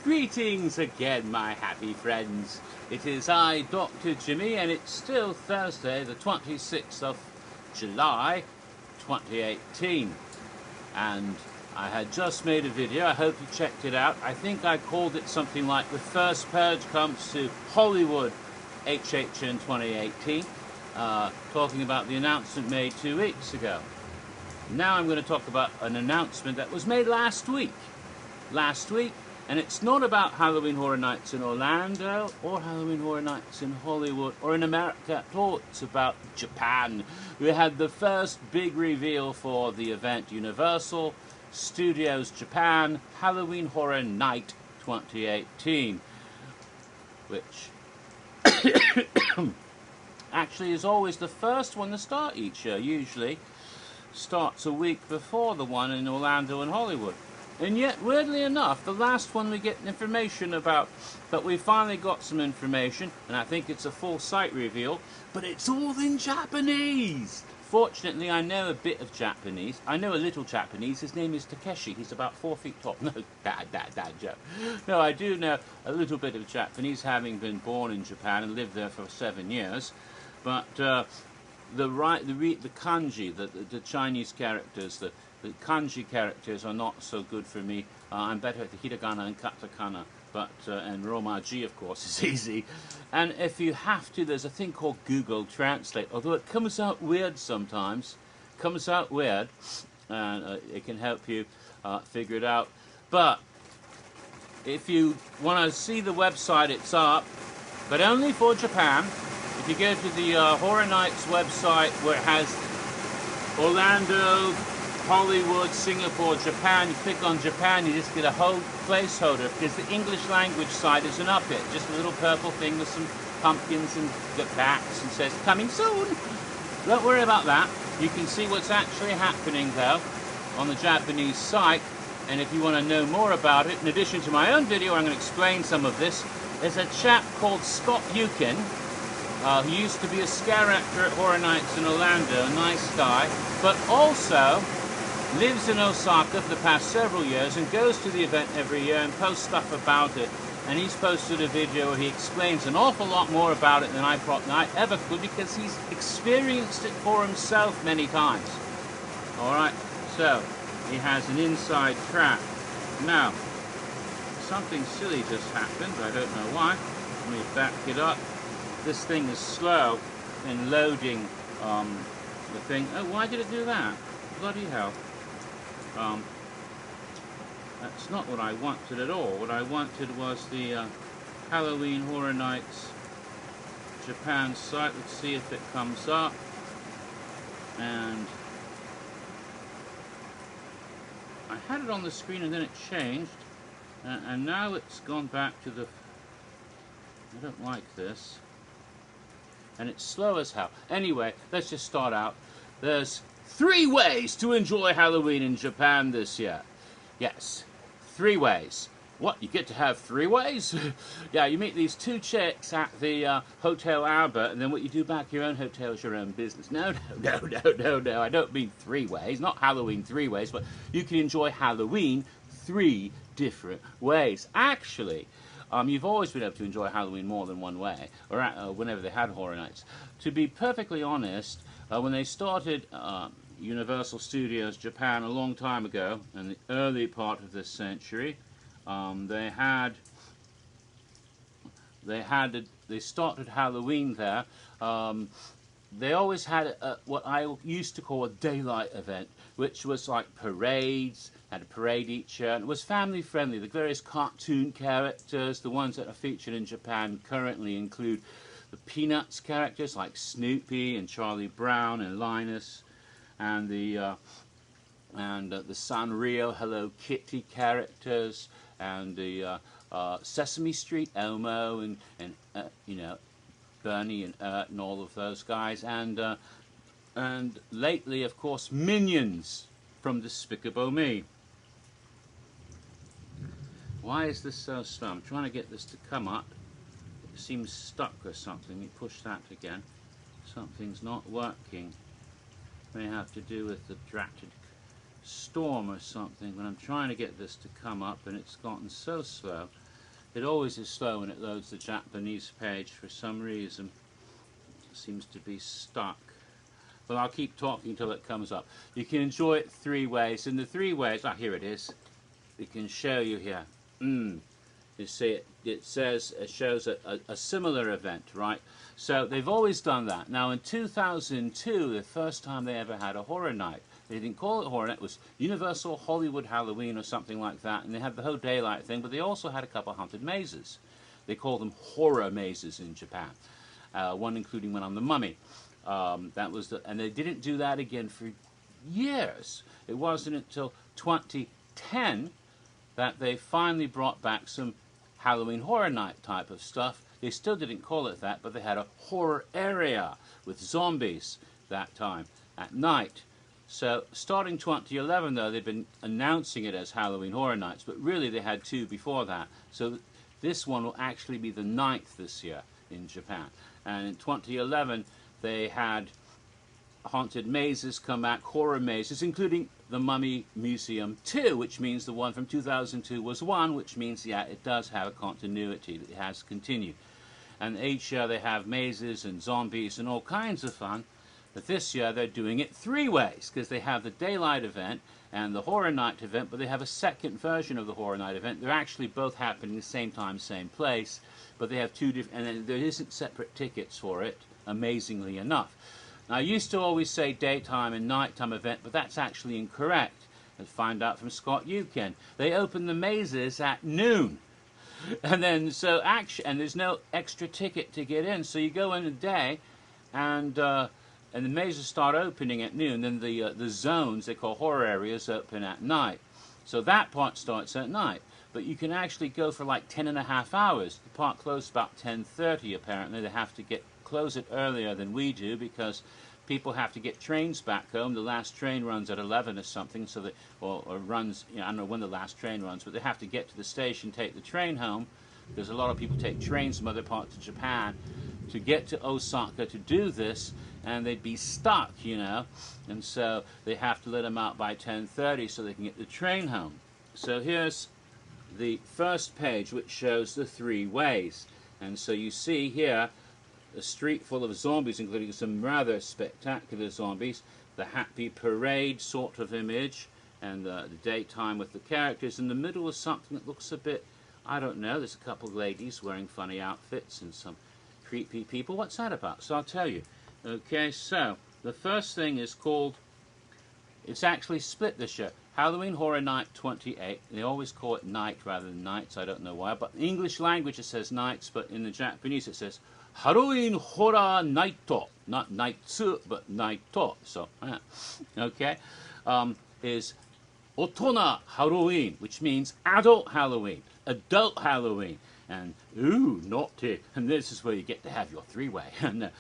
Greetings again, my happy friends. It is I, Dr. Jimmy, and it's still Thursday, the 26th of July, 2018. And I had just made a video, I hope you checked it out. I think I called it something like The First Purge Comes to Hollywood HHN 2018, talking about the announcement made 2 weeks ago. Now I'm going to talk about an announcement that was made last week. And it's not about Halloween Horror Nights in Orlando or Halloween Horror Nights in Hollywood or in America at all. It's about Japan. We had the first big reveal for the event Universal Studios Japan Halloween Horror Night 2018, which actually is always the first one to start each year. Usually starts a week before the one in Orlando and Hollywood. And yet, weirdly enough, the last one we get information about, but we finally got some information, and I think it's a full site reveal, but it's all in Japanese! Fortunately, I know a bit of Japanese. I know a little Japanese. His name is Takeshi. He's about 4 feet tall. No, dad joke. No, I do know a little bit of Japanese, having been born in Japan and lived there for 7 years. But the kanji, the Chinese characters, the kanji characters are not so good for me. I'm better at the hiragana and katakana, but and romaji, of course, is easy. And if you have to, there's a thing called Google Translate, although it comes out weird sometimes. And it can help you figure it out. But if you want to see the website, it's up, but only for Japan. If you go to the Horror Nights website, where it has Orlando, Hollywood, Singapore, Japan, you click on Japan, you just get a whole placeholder, because the English language side isn't up yet. Just a little purple thing with some pumpkins and bats and says, coming soon. Don't worry about that. You can see what's actually happening, though, on the Japanese site. And if you want to know more about it, in addition to my own video, I'm going to explain some of this. There's a chap called Scott Buchan, who used to be a scare actor at Horror Nights in Orlando, a nice guy, but also lives in Osaka for the past several years and goes to the event every year and posts stuff about it. And he's posted a video where he explains an awful lot more about it than I ever could, because he's experienced it for himself many times. Alright, so he has an inside track. Now, something silly just happened, I don't know why. Let me back it up. This thing is slow in loading the thing. Oh, why did it do that? Bloody hell. That's not what I wanted at all. What I wanted was the Halloween Horror Nights Japan site. Let's see if it comes up. And I had it on the screen and then it changed. And now it's gone back to the... I don't like this. And it's slow as hell. Anyway, let's just start out. There's 3 ways to enjoy Halloween in Japan this year. Yes, 3 ways. What, you get to have 3 ways? Yeah, you meet these 2 chicks at the Hotel Albert, and then what you do back your own hotel is your own business. No, I don't mean 3 ways, not Halloween 3 ways, but you can enjoy Halloween 3 different ways. Actually, you've always been able to enjoy Halloween more than one way, or whenever they had Horror Nights. To be perfectly honest, when they started Universal Studios Japan a long time ago, in the early part of this century, they started Halloween there. They always had what I used to call a daylight event, which was like parades. Had a parade each year, and it was family friendly. The various cartoon characters, the ones that are featured in Japan currently, include the Peanuts characters like Snoopy and Charlie Brown and Linus, and the Sanrio Hello Kitty characters, and the Sesame Street Elmo and you know, Bernie and Ert and all of those guys, and lately, of course, Minions from Despicable Me. Why is this so slow? I'm trying to get this to come up. It seems stuck or something. You push that again. Something's not working. May have to do with the drafted storm or something, but I'm trying to get this to come up and it's gotten so slow. It always is slow when it loads the Japanese page for some reason. It seems to be stuck. But I'll keep talking until it comes up. You can enjoy it three ways. And the three ways, here it is. We can show you here. You see it says, it shows a similar event, right? So they've always done that. Now in 2002, the first time they ever had a horror night, they didn't call it horror night, it was Universal Hollywood Halloween or something like that, and they had the whole daylight thing, but they also had a couple of haunted mazes. They call them horror mazes in Japan. One including one on the Mummy. And they didn't do that again for years. It wasn't until 2010 that they finally brought back some Halloween Horror Night type of stuff. They still didn't call it that, but they had a horror area with zombies that time at night. So starting 2011 though, they've been announcing it as Halloween Horror Nights, but really they had two before that. So this one will actually be the 9th this year in Japan. And in 2011 they had haunted mazes come back, horror mazes, including the Mummy Museum 2, which means the one from 2002 was 1, which means, yeah, it does have a continuity, it has continued. And each year they have mazes and zombies and all kinds of fun, but this year they're doing it three ways, because they have the daylight event and the horror night event, but they have a second version of the horror night event. They're actually both happening at the same time, same place, but they have two different, and then there isn't separate tickets for it, amazingly enough. Now, I used to always say daytime and nighttime event, but that's actually incorrect. Let's find out from Scott Yukin. They open the mazes at noon. And then, and there's no extra ticket to get in. So you go in the day, and the mazes start opening at noon. Then the zones, they call horror areas, open at night. So that part starts at night. But you can actually go for like 10.5 hours. The park closes about 10:30, apparently. They have to close it earlier than we do because people have to get trains back home. The last train runs at 11 or something, so that or runs, I don't know when the last train runs, but they have to get to the station, take the train home, because a lot of people take trains from other parts of Japan to get to Osaka to do this, and they'd be stuck, and so they have to let them out by 10:30 so they can get the train home. So here's the first page, which shows the three ways, and so you see here a street full of zombies, including some rather spectacular zombies, the happy parade sort of image, and the daytime with the characters. In the middle is something that looks a bit, I don't know, there's a couple of ladies wearing funny outfits and some creepy people. What's that about? So I'll tell you. Okay, so the first thing is called, it's actually split this year, Halloween Horror Night 28. They always call it night rather than nights, I don't know why, but in the English language it says nights, but in the Japanese it says Halloween Horror Night, not nightsu, but night. So, okay, is Otona Halloween, which means adult Halloween, and ooh, naughty, and this is where you get to have your three-way, and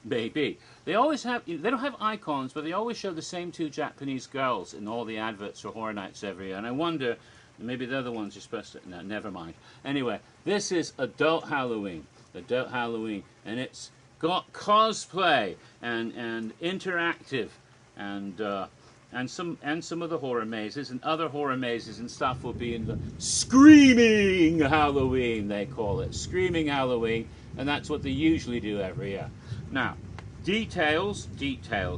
maybe. They always have, they don't have icons, but they always show the same two Japanese girls in all the adverts for Horror Nights every year, and I wonder, maybe they're the ones you're supposed to, no, never mind. Anyway, this is adult Halloween, and it's got cosplay and interactive and some of the horror mazes, and other horror mazes and stuff will be in the Screaming Halloween, they call it, Screaming Halloween, and that's what they usually do every year. Now, details,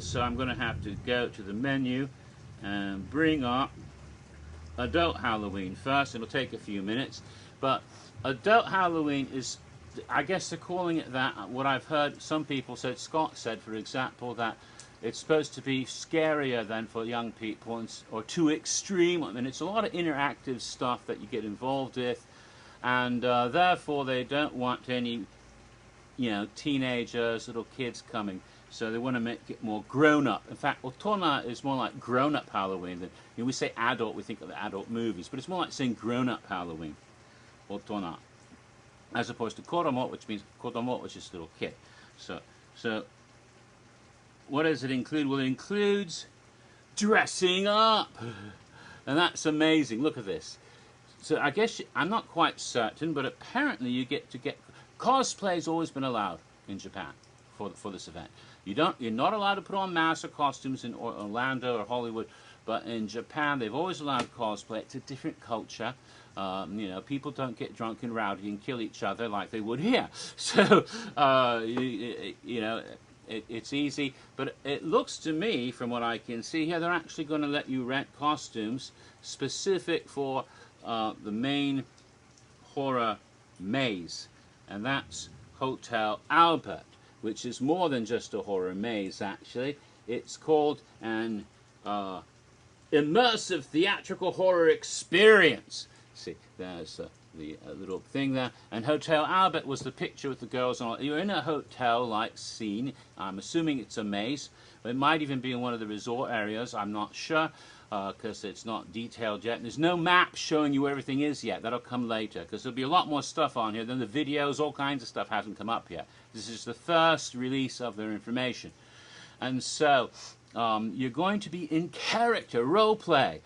so I'm going to have to go to the menu and bring up Adult Halloween first. It'll take a few minutes, but Adult Halloween is, I guess they're calling it that. What I've heard some people said, Scott said, for example, that it's supposed to be scarier than for young people, or too extreme. I mean, it's a lot of interactive stuff that you get involved with, and therefore they don't want any, teenagers, little kids coming. So they want to make it more grown-up. In fact, Otona is more like grown-up Halloween. Than, we say adult, we think of the adult movies, but it's more like saying grown-up Halloween, Otona, as opposed to Koromo, which means Kodomo, which is little kid. So what does it include? Well, it includes dressing up, and that's amazing. Look at this. So I guess I'm not quite certain, but apparently you get cosplay has always been allowed in Japan for this event. You're not allowed to put on masks or costumes in Orlando or Hollywood But in Japan, they've always allowed cosplay. It's a different culture. You know, people don't get drunk and rowdy and kill each other like they would here. So, you know, it's easy. But it looks to me, from what I can see here, they're actually going to let you rent costumes specific for the main horror maze. And that's Hotel Albert, which is more than just a horror maze, actually. It's called an immersive theatrical horror experience. See, there's the little thing there. And Hotel Albert was the picture with the girls on. You're in a hotel-like scene. I'm assuming it's a maze. It might even be in one of the resort areas. I'm not sure, because it's not detailed yet. And there's no map showing you where everything is yet. That'll come later, because there'll be a lot more stuff on here. Then the videos, all kinds of stuff hasn't come up yet. This is the first release of their information. And so, you're going to be in character, role play.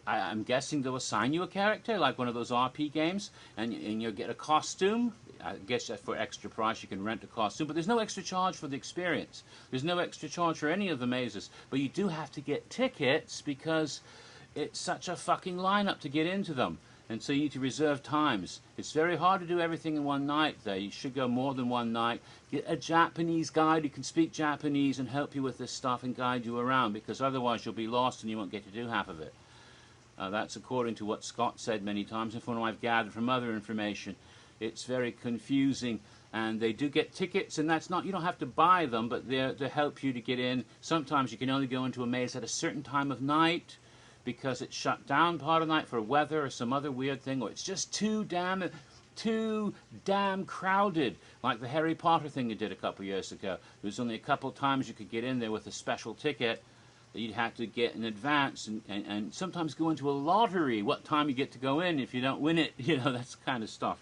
I'm guessing they'll assign you a character, like one of those RP games, and you'll get a costume. I guess that for extra price you can rent a costume, but there's no extra charge for the experience. There's no extra charge for any of the mazes, but you do have to get tickets because it's such a fucking lineup to get into them. And so you need to reserve times. It's very hard to do everything in one night there. You should go more than one night. Get a Japanese guide who can speak Japanese and help you with this stuff and guide you around, because otherwise you'll be lost and you won't get to do half of it. That's according to what Scott said many times, and from what I've gathered from other information. It's very confusing, and they do get tickets, and that's not, you don't have to buy them, but they're to help you to get in. Sometimes you can only go into a maze at a certain time of night, because it's shut down part of the night for weather or some other weird thing, or it's just too damn crowded, like the Harry Potter thing you did a couple years ago. There was only a couple times you could get in there with a special ticket that you'd have to get in advance, and sometimes go into a lottery what time you get to go in. If you don't win it, you know, that's the kind of stuff.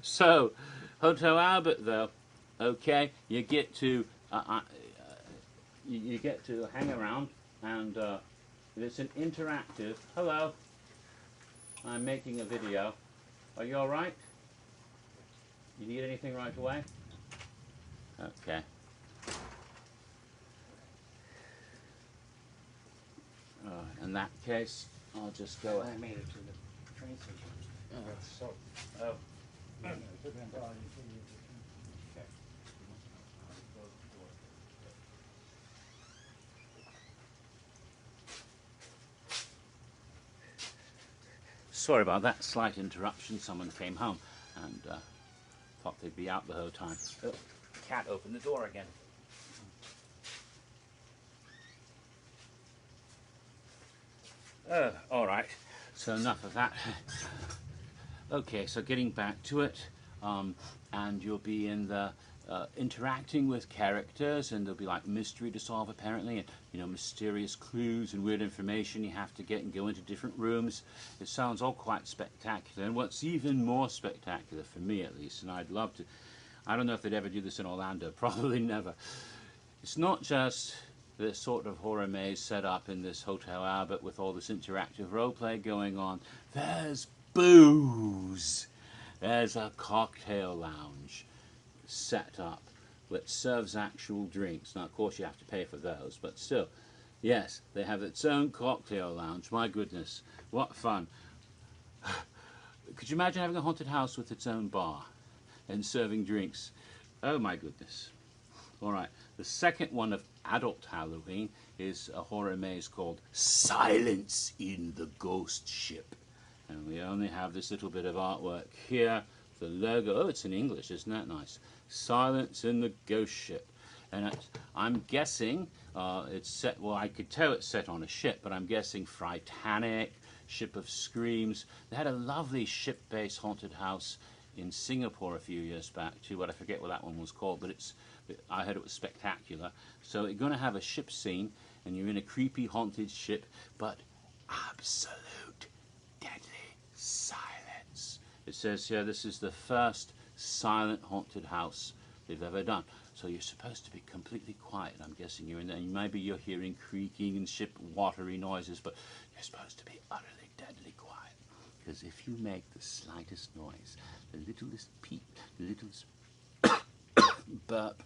So, Hotel Albert, though, okay, you get to hang around, and it's an interactive. Hello, I'm making a video. Are you all right? You need anything right away? Okay. In that case, I'll just go ahead. I made it to the train station. Oh. Sorry about that slight interruption. Someone came home and thought they'd be out the whole time. Oh, the cat opened the door again. All right, so enough of that. Okay, so getting back to it, and you'll be in the interacting with characters, and there'll be like mystery to solve apparently, and you know, mysterious clues and weird information you have to get and go into different rooms. It sounds all quite spectacular, and what's even more spectacular for me at least, and I'd love to, I don't know if they'd ever do this in Orlando, probably never. It's not just this sort of horror maze set up in this Hotel Albert with all this interactive roleplay going on. There's booze. There's a cocktail lounge set up that serves actual drinks. Now, of course, you have to pay for those, but still, yes, they have its own cocktail lounge. My goodness, what fun. Could you imagine having a haunted house with its own bar and serving drinks? Oh, my goodness. All right, the second one of adult Halloween is a horror maze called Silence in the Ghost Ship. And we only have this little bit of artwork here. The logo, oh, it's in English, isn't that nice? Silence in the Ghost Ship. And I'm guessing it's set, well, I could tell it's set on a ship, but I'm guessing Titanic, Ship of Screams. They had a lovely ship-based haunted house in Singapore a few years back too, but I forget what that one was called, but I heard it was spectacular. So you're going to have a ship scene, and you're in a creepy haunted ship, but absolute deadly silence. It says here this is the first silent haunted house they've ever done. So you're supposed to be completely quiet. I'm guessing you're in there. Maybe you're hearing creaking and ship watery noises, but you're supposed to be utterly deadly quiet. Because if you make the slightest noise, the littlest peep, the littlest burp,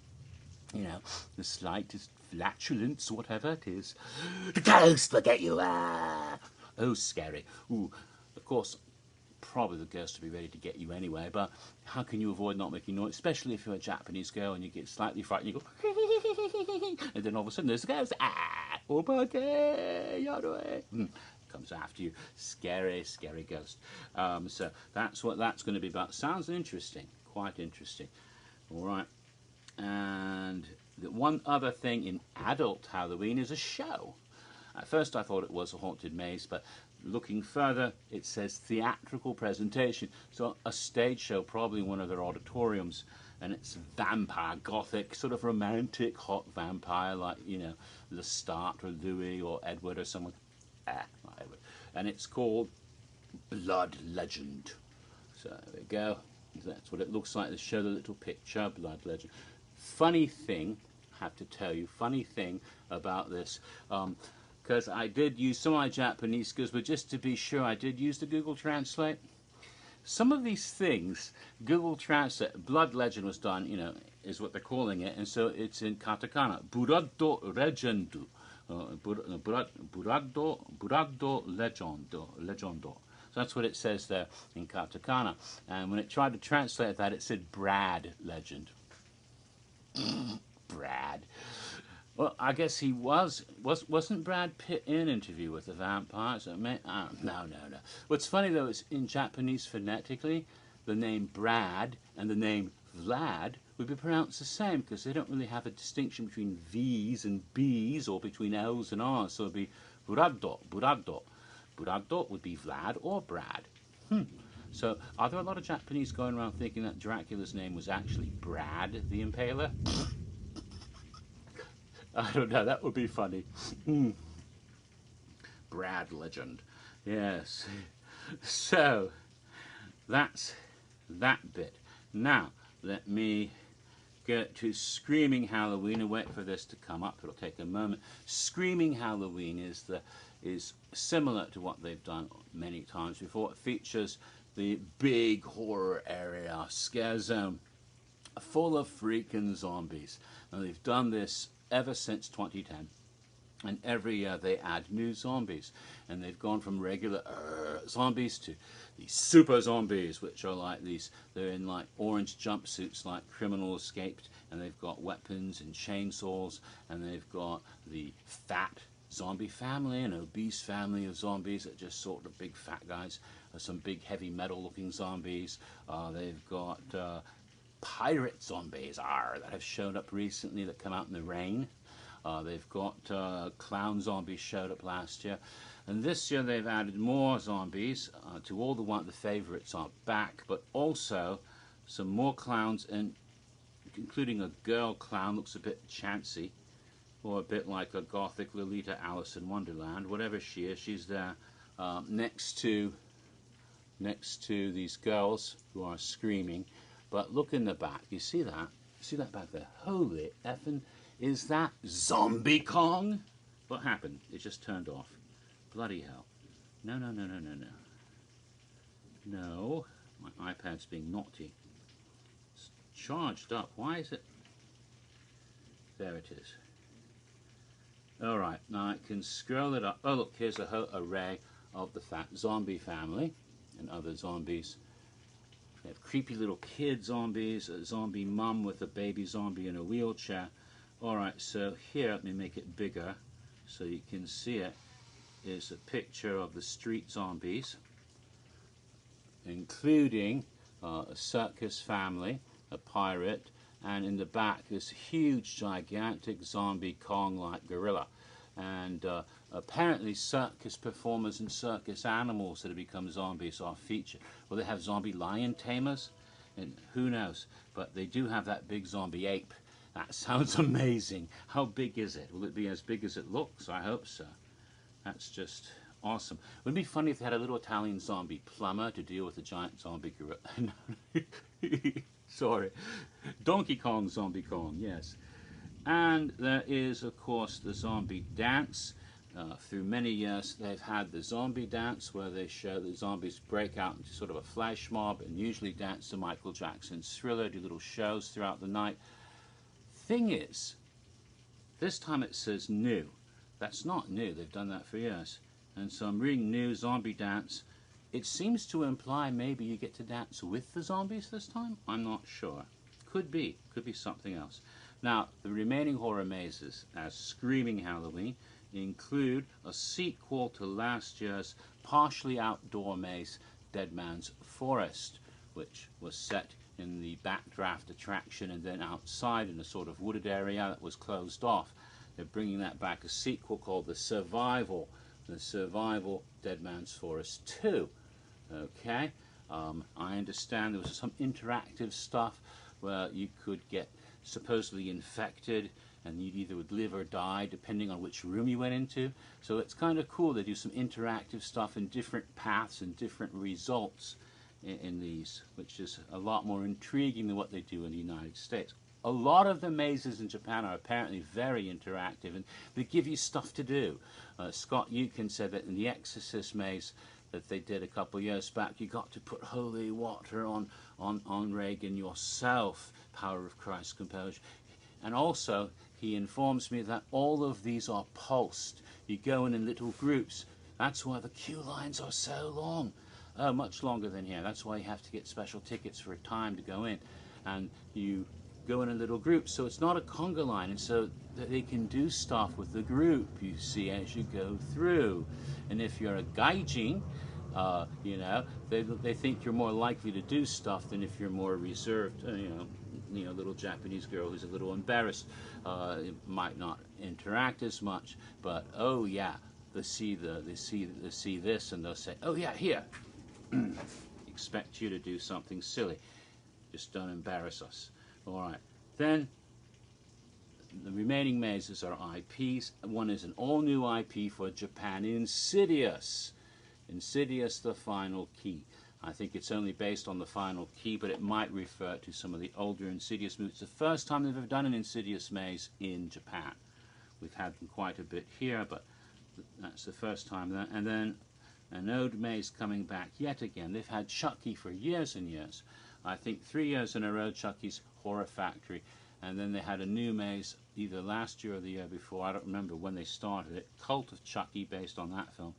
you know, the slightest flatulence, whatever it is. The ghost will get you. Ah! Oh, scary. Ooh, of course, probably the ghost will be ready to get you anyway, but how can you avoid not making noise, especially if you're a Japanese girl and you get slightly frightened, you go, and then all of a sudden there's a ghost. Ah! Obake! Yarue! Comes after you. Scary, scary ghost. So that's what that's going to be about. Sounds interesting. Quite interesting. All right. And the one other thing in adult Halloween is a show. At first I thought it was a haunted maze, but looking further it says theatrical presentation. So a stage show, probably one of their auditoriums, and it's vampire, gothic, sort of romantic, hot vampire, like, you know, Lestat or Louis or Edward or someone. Not Edward. And it's called Blood Legend. So there we go. That's what it looks like. They show the little picture, Blood Legend. Funny thing, I have to tell you, funny thing about this, because I did use some of my Japanese skills, but just to be sure, I did use the Google Translate. Some of these things, Google Translate, Blood Legend was done, you know, is what they're calling it, and so it's in katakana. Burado Legendu. Burado Legendo. So that's what it says there in katakana. And when it tried to translate that, it said Brad Legend. Brad. Well, I guess he wasn't Brad Pitt in Interview with the Vampire? So no. What's funny though is in Japanese phonetically, the name Brad and the name Vlad would be pronounced the same because they don't really have a distinction between V's and B's or between L's and R's. So it'd be Burado. Burado would be Vlad or Brad. So are there a lot of Japanese going around thinking that Dracula's name was actually Brad the Impaler? I don't know, that would be funny. Brad Legend. Yes. So that's that bit. Now let me get to Screaming Halloween and wait for this to come up. It'll take a moment. Screaming Halloween is similar to what they've done many times before. It features the big horror area, scare zone, full of freaking zombies. And they've done this ever since 2010. And every year they add new zombies. And they've gone from regular zombies to these super zombies, which are like these, they're in like orange jumpsuits like criminal escaped. And they've got weapons and chainsaws. And they've got the fat zombie family, an obese family of zombies that just sort of big fat guys. Some big heavy metal looking zombies. They've got pirate zombies that have shown up recently that come out in the rain. They've got clown zombies showed up last year. And this year they've added more zombies to all the favorites are back, but also some more clowns, and including a girl clown, looks a bit chancy, or a bit like a gothic Lolita Alice in Wonderland, whatever she is. She's there next to these girls who are screaming. But look in the back. You see that? See that back there? Holy effing! Is that Zombie Kong? What happened? It just turned off. Bloody hell! No. No, my iPad's being naughty. It's charged up. Why is it? There it is. All right. Now I can scroll it up. Oh look, here's a whole array of the fat zombie family and other zombies. We have creepy little kid zombies, a zombie mum with a baby zombie in a wheelchair. Alright, so here, let me make it bigger so you can see it, is a picture of the street zombies, including a circus family, a pirate, and in the back this huge, gigantic zombie Kong-like gorilla. And apparently circus performers and circus animals that have become zombies are featured. Well, they have zombie lion tamers, and who knows, but they do have that big zombie ape. That sounds amazing. How big is it? Will it be as big as it looks? I hope so. That's just awesome. Wouldn't it be funny if they had a little Italian zombie plumber to deal with the giant zombie gorilla? Sorry. Donkey Kong, Zombie Kong, yes. And there is, of course, the zombie dance. Through many years, they've had the zombie dance where they show the zombies break out into sort of a flash mob and usually dance to Michael Jackson's Thriller, do little shows throughout the night. thing is, this time it says new. That's not new, they've done that for years. And so I'm reading new zombie dance. It seems to imply maybe you get to dance with the zombies this time? I'm not sure. Could be something else. Now, the remaining horror mazes as Screaming Halloween include a sequel to last year's partially outdoor maze, Dead Man's Forest, which was set in the backdraft attraction and then outside in a sort of wooded area that was closed off. They're bringing that back, a sequel called The Survival Dead Man's Forest 2. Okay, I understand there was some interactive stuff where you could get supposedly infected and you either would live or die depending on which room you went into. So it's kind of cool. They do some interactive stuff in different paths and different results in these, which is a lot more intriguing than what they do in the United States. A lot of the mazes in Japan are apparently very interactive and they give you stuff to do. Scott Eukin said that in the Exorcist maze that they did a couple of years back, you got to put holy water on Reagan yourself, power of Christ compels you. And also, he informs me that all of these are pulsed. You go in little groups. That's why the queue lines are so long. Oh, much longer than here. That's why you have to get special tickets for a time to go in. And you go in little groups, so it's not a conga line, and so that they can do stuff with the group, you see, as you go through. And if you're a gaijin, you know, they think you're more likely to do stuff than if you're more reserved, you know, little Japanese girl who's a little embarrassed, might not interact as much, but oh yeah, they see this and they'll say, oh yeah, here, expect you to do something silly, just don't embarrass us. All right, then the remaining mazes are IPs. One is an all-new IP for Japan, Insidious. Insidious, the Final Key. I think it's only based on the Final Key, but it might refer to some of the older Insidious movies. It's the first time they've ever done an Insidious maze in Japan. We've had them quite a bit here, but that's the first time. And then an Ode maze coming back yet again. They've had Chucky for years and years. I think 3 years in a row, Chucky's Horror Factory. And then they had a new maze either last year or the year before. I don't remember when they started it. Cult of Chucky, based on that film.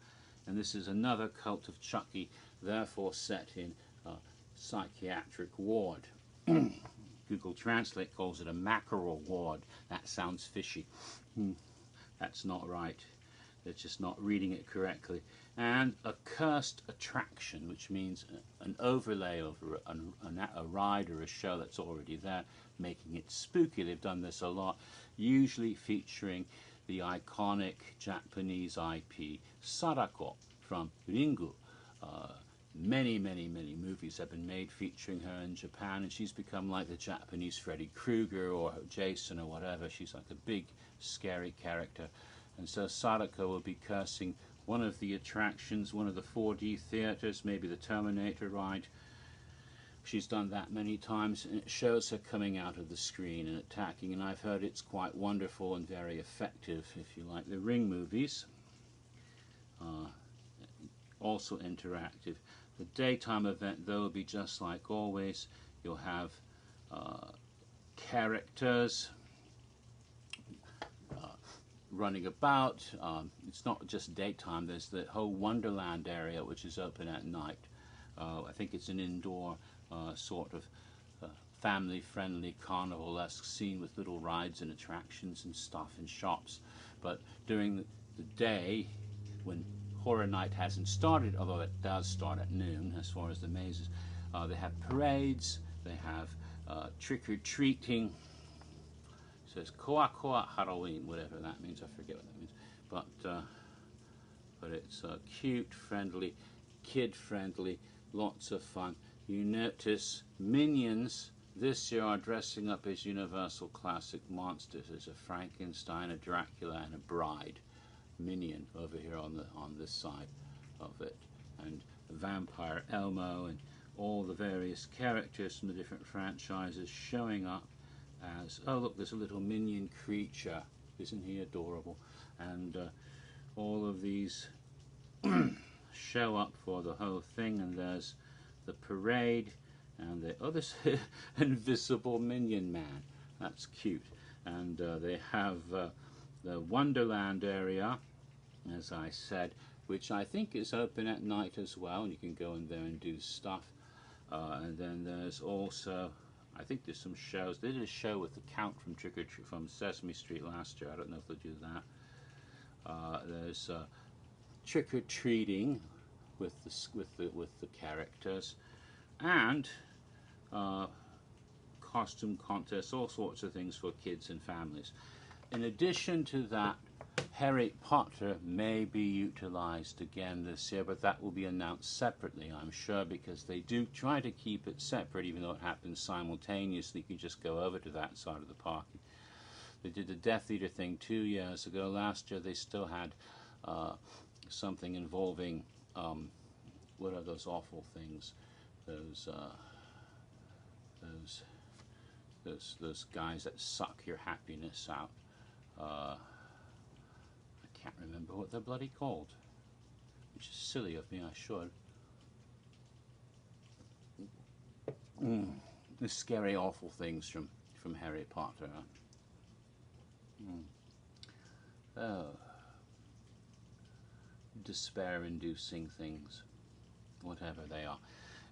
And this is another Cult of Chucky, therefore set in a psychiatric ward. Google Translate calls it a mackerel ward. That sounds fishy. That's not right. They're just not reading it correctly. And a cursed attraction, which means an overlay over a ride or a show that's already there, making it spooky. They've done this a lot, usually featuring the iconic Japanese IP Sadako from Ringu. Many movies have been made featuring her in Japan, and she's become like the Japanese Freddy Krueger or Jason or whatever. She's like a big, scary character. And so Sadako will be cursing one of the attractions, one of the 4D theaters, maybe the Terminator ride. She's done that many times, and it shows her coming out of the screen and attacking, and I've heard it's quite wonderful and very effective if you like the Ring movies. Also interactive. The daytime event, though, will be just like always. You'll have characters running about. It's not just daytime. There's the whole Wonderland area, which is open at night. I think it's an indoor sort of family-friendly carnival-esque scene with little rides and attractions and stuff and shops. But during the day, when Horror Night hasn't started, although it does start at noon as far as the mazes, they have parades, they have trick-or-treating. It says Koa Koa Halloween, whatever that means, I forget what that means. But it's cute, friendly, kid-friendly, lots of fun. You notice Minions this year are dressing up as Universal Classic monsters. There's a Frankenstein, a Dracula, and a Bride minion over here on this side of it, and Vampire Elmo and all the various characters from the different franchises showing up as, oh look, there's a little minion creature, isn't he adorable? And all of these show up for the whole thing, and there's the parade, and the other invisible minion man. That's cute. and they have the Wonderland area, as I said, which I think is open at night as well, and you can go in there and do stuff. And then there's also, I think there's some shows. They did a show with the Count from from Sesame Street last year. I don't know if they'll do that. There's trick or treating with the characters, and costume contests, all sorts of things for kids and families. In addition to that, Harry Potter may be utilized again this year, but that will be announced separately, I'm sure, because they do try to keep it separate, even though it happens simultaneously. You can just go over to that side of the park. They did the Death Eater thing 2 years ago. Last year they still had something involving, what are those awful things? Those guys that suck your happiness out. I can't remember what they're bloody called, which is silly of me. I should. The scary, awful things from Harry Potter. Oh, despair-inducing things, whatever they are.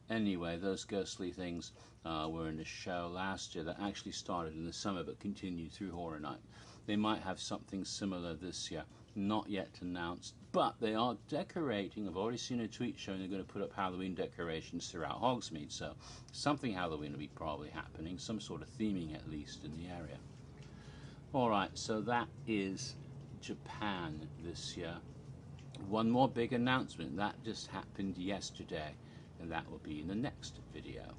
Anyway, those ghostly things were in a show last year that actually started in the summer but continued through Horror Night. They might have something similar this year, not yet announced, but they are decorating. I've already seen a tweet showing they're going to put up Halloween decorations throughout Hogsmeade, so something Halloween will be probably happening, some sort of theming at least in the area. Alright, so that is Japan this year. One more big announcement, that just happened yesterday, and that will be in the next video.